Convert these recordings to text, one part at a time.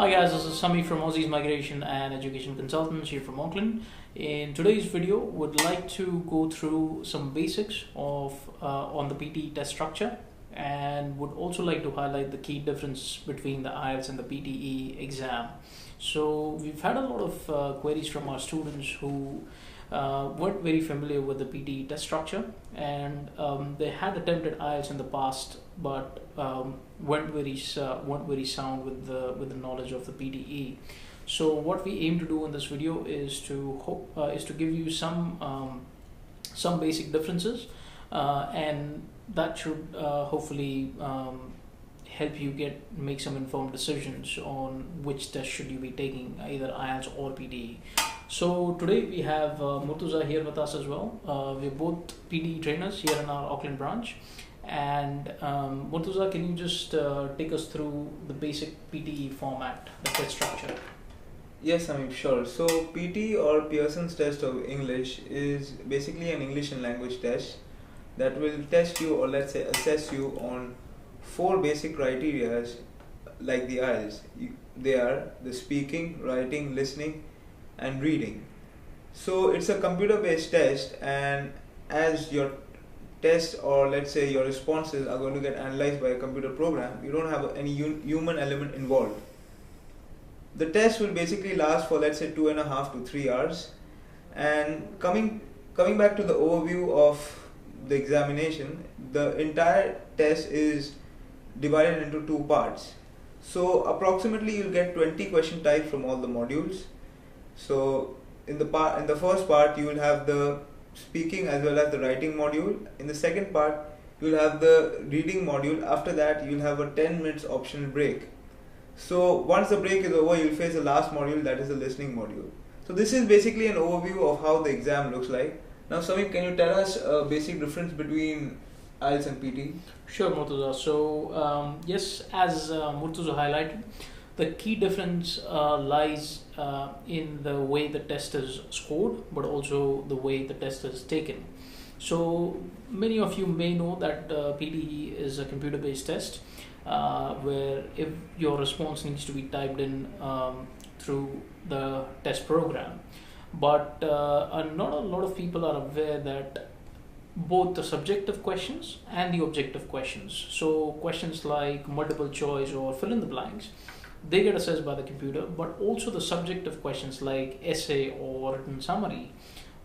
Hi guys, this is Sami from Aussie's Migration and Education Consultants here from Auckland. In today's video, would like to go through some basics of on the PTE test structure, and would also like to highlight the key difference between the IELTS and the PTE exam. So we've had a lot of queries from our students who weren't very familiar with the PTE test structure, and they had attempted IELTS in the past, but weren't very sound with the knowledge of the PTE. So what we aim to do in this video is to give you some basic differences, and that should hopefully help you make some informed decisions on which test should you be taking, either IELTS or PTE. So today we have Murtuza here with us as well. We're both PTE trainers here in our Auckland branch. And Murtuza, can you just take us through the basic PTE format, the test structure? Yes, I mean, sure. So PTE, or Pearson's Test of English, is basically an English and language test that will test you, or let's say assess you, on 4 basic criteria like the IELTS. They are the speaking, writing, listening and reading. So it's a computer based test, and as your test, or let's say your responses, are going to get analyzed by a computer program, you don't have any human element involved. The test will basically last for, let's say, 2.5 to 3 hours. And coming back to the overview of the examination, the entire test is divided into 2 parts. So approximately you'll get 20 question types from all the modules. So in the first part you will have the speaking as well as the writing module. In the second part you will have the reading module. After that you will have a 10 minutes optional break. So once the break is over, you will face the last module, that is the listening module. So this is basically an overview of how the exam looks like. Now Samir, can you tell us a basic difference between IELTS and PTE? Sure, Murtuza. So yes, as Murtuza highlighted, the key difference lies in the way the test is scored, but also the way the test is taken. So many of you may know that PTE is a computer-based test, where if your response needs to be typed in through the test program. But not a lot of people are aware that both the subjective questions and the objective questions, so questions like multiple choice or fill in the blanks, they get assessed by the computer, but also the subjective questions like essay or written summary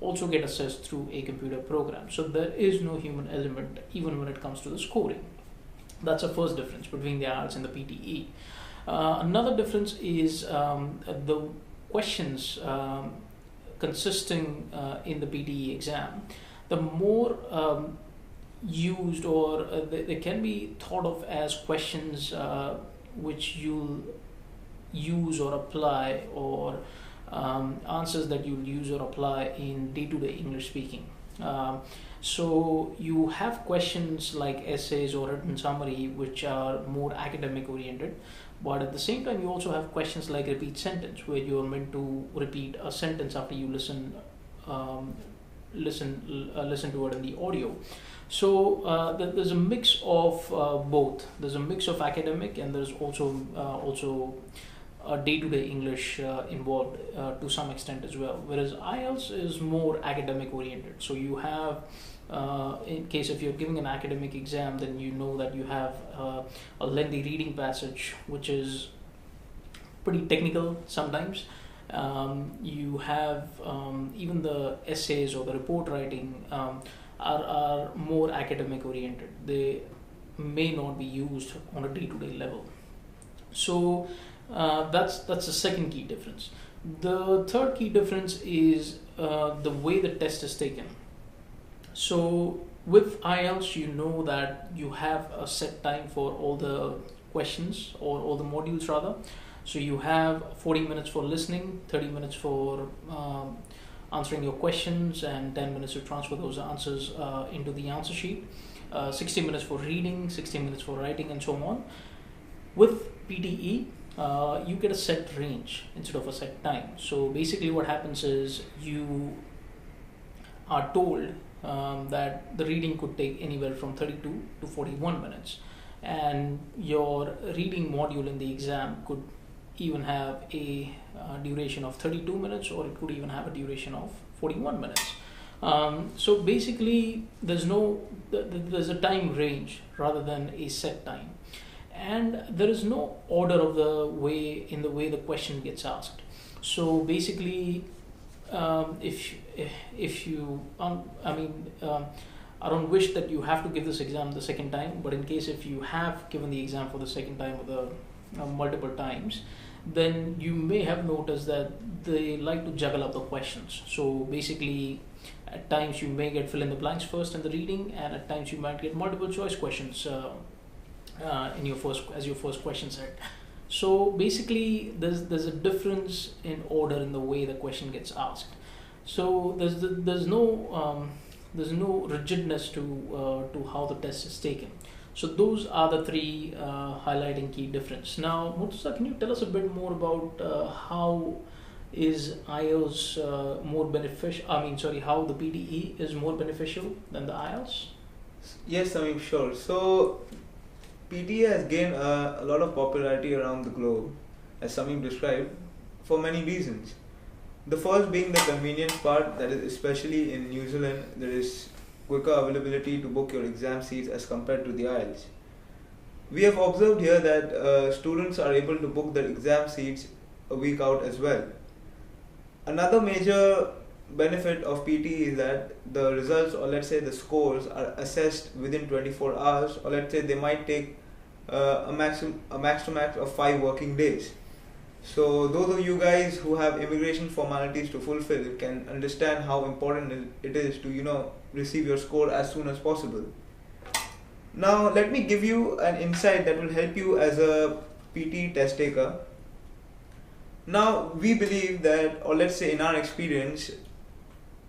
also get assessed through a computer program. So there is no human element even when it comes to the scoring. That's the first difference between the IELTS and the PTE. Another difference is the questions consisting in the PTE exam. The more used, or they can be thought of as questions which you'll use or apply, or answers that you'll use or apply in day-to-day English speaking. So you have questions like essays or written summary, which are more academic oriented, but at the same time you also have questions like repeat sentence, where you're meant to repeat a sentence after you listen to it in the audio. So there's a mix of both. There's a mix of academic, and there's also day-to-day English involved to some extent as well. Whereas IELTS is more academic oriented. So you have, in case if you're giving an academic exam, then you know that you have a lengthy reading passage, which is pretty technical sometimes. You have even the essays or the report writing are more academic oriented. They may not be used on a day-to-day level. So that's the second key difference. The third key difference is the way the test is taken. So with IELTS, you know that you have a set time for all the questions, or all the modules rather. So you have 40 minutes for listening, 30 minutes for answering your questions, and 10 minutes to transfer those answers into the answer sheet, 60 minutes for reading, 60 minutes for writing, and so on. With PTE, you get a set range instead of a set time. So basically what happens is you are told that the reading could take anywhere from 32 to 41 minutes, and your reading module in the exam could even have a duration of 32 minutes, or it could even have a duration of 41 minutes. So basically, there's a time range rather than a set time, and there is no order of the way the question gets asked. So basically, if you I don't wish that you have to give this exam the second time, but in case if you have given the exam for the second time or the multiple times, then you may have noticed that they like to juggle up the questions. So basically, at times you may get fill in the blanks first in the reading, and at times you might get multiple choice questions in your first question set. So basically, there's a difference in order in the way the question gets asked. So there's no rigidness to how the test is taken. So those are the three highlighting key difference. Now, Murtaza, can you tell us a bit more about how is IELTS more beneficial? How the PTE is more beneficial than the IELTS? Yes, sure. So PTE has gained a lot of popularity around the globe, as Samim described, for many reasons. The first being the convenience part, that is especially in New Zealand, there is quicker availability to book your exam seats as compared to the IELTS. We have observed here that students are able to book their exam seats a week out as well. Another major benefit of PTE is that the results, or let's say the scores, are assessed within 24 hours, or let's say they might take a max to max of 5 working days. So those of you guys who have immigration formalities to fulfill can understand how important it is to receive your score as soon as possible. Now let me give you an insight that will help you as a PTE test taker. Now we believe that, or let's say in our experience,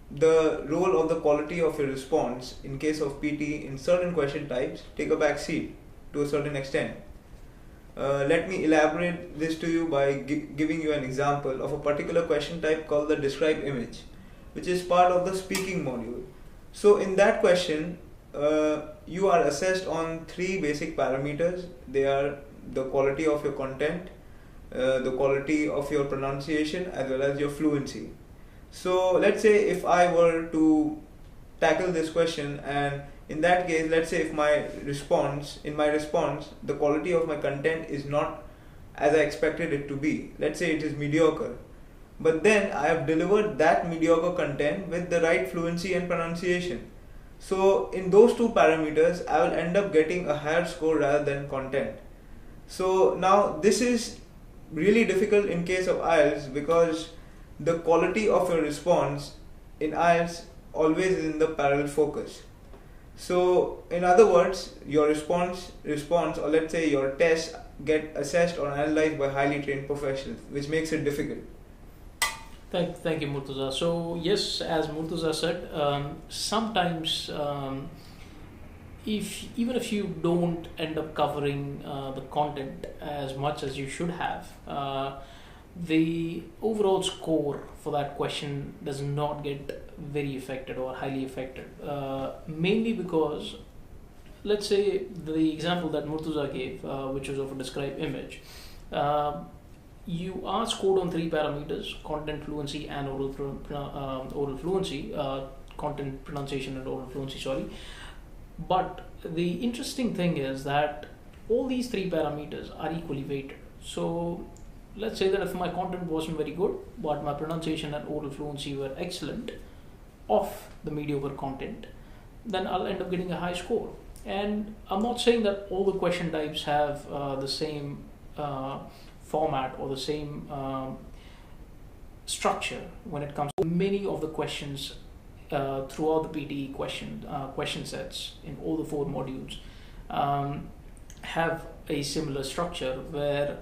the role of the quality of your response in case of PTE in certain question types take a back seat to a certain extent. Let me elaborate this to you by giving you an example of a particular question type called the describe image, which is part of the speaking module. So in that question, you are assessed on 3 basic parameters. They are the quality of your content, the quality of your pronunciation, as well as your fluency. So let's say if I were to tackle this question, and in that case, let's say if in my response, the quality of my content is not as I expected it to be. Let's say it is mediocre. But then I have delivered that mediocre content with the right fluency and pronunciation. So in those 2 parameters, I will end up getting a higher score rather than content. So now this is really difficult in case of IELTS, because the quality of your response in IELTS always is in the parallel focus. So in other words, your response, or let's say your tests, get assessed or analyzed by highly trained professionals, which makes it difficult. Thank you, Murtaza. So yes, as Murtaza said, sometimes even if you don't end up covering the content as much as you should have, the overall score for that question does not get very affected or highly affected, mainly because, let's say the example that Murtaza gave, which was of a described image, you are scored on 3 parameters: content, fluency, and oral fluency, content, pronunciation, and oral fluency, sorry. But the interesting thing is that all these 3 parameters are equally weighted. So let's say that if my content wasn't very good, but my pronunciation and oral fluency were excellent of the mediocre content, then I'll end up getting a high score. And I'm not saying that all the question types have the same format or the same structure when it comes to many of the questions throughout the PTE question sets in all the 4 modules have a similar structure where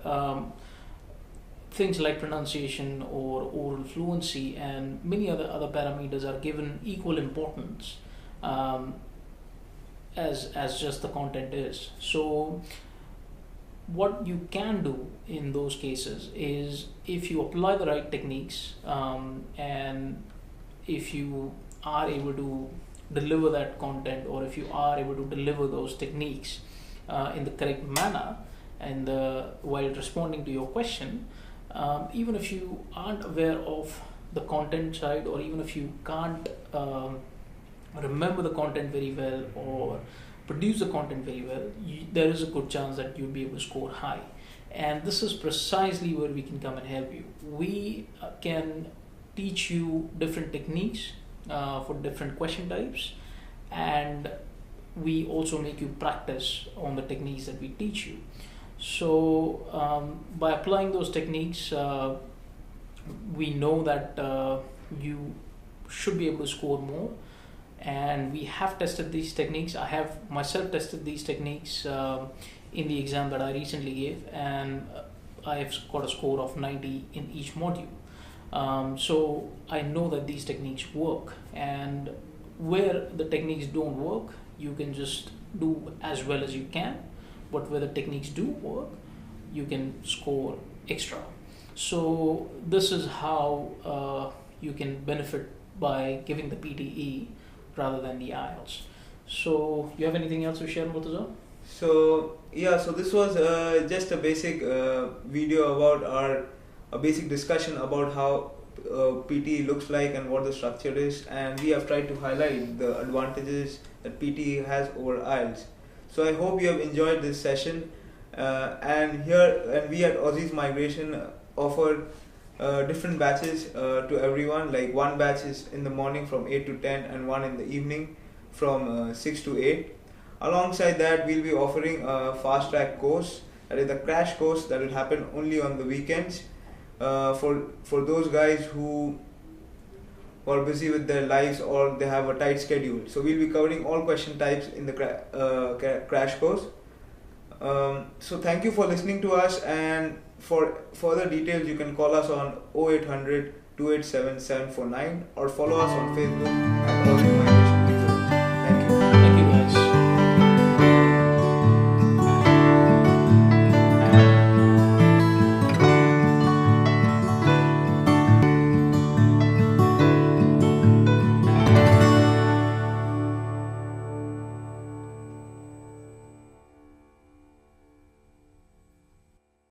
things like pronunciation or oral fluency and many other parameters are given equal importance as just the content is. So what you can do in those cases is, if you apply the right techniques and if you are able to deliver that content, or if you are able to deliver those techniques in the correct manner, and while responding to your question, even if you aren't aware of the content side, or even if you can't remember the content very well or produce the content very well, there is a good chance that you'll be able to score high. And this is precisely where we can come and help you. We can teach you different techniques for different question types, and we also make you practice on the techniques that we teach you. So by applying those techniques, we know that you should be able to score more. And we have tested these techniques. I have myself tested these techniques in the exam that I recently gave, and I have got a score of 90 in each module. So I know that these techniques work, and where the techniques don't work, you can just do as well as you can, but where the techniques do work, you can score extra. So this is how you can benefit by giving the PTE rather than the IELTS. So you have anything else to share, Murtaza? So yeah, so this was just a basic video about a basic discussion about how PTE looks like and what the structure is, and we have tried to highlight the advantages that PTE has over IELTS. So I hope you have enjoyed this session, and we at Aussie's Migration offer different batches to everyone. Like one batch is in the morning from 8 to 10, and one in the evening from 6 to 8. Alongside that, we'll be offering a fast track course, that is a crash course that will happen only on the weekends for those guys who are busy with their lives or they have a tight schedule. So we'll be covering all question types in the crash course. So thank you for listening to us, and for further details you can call us on 0800 287 749 or follow us on Facebook at Aussie Migration.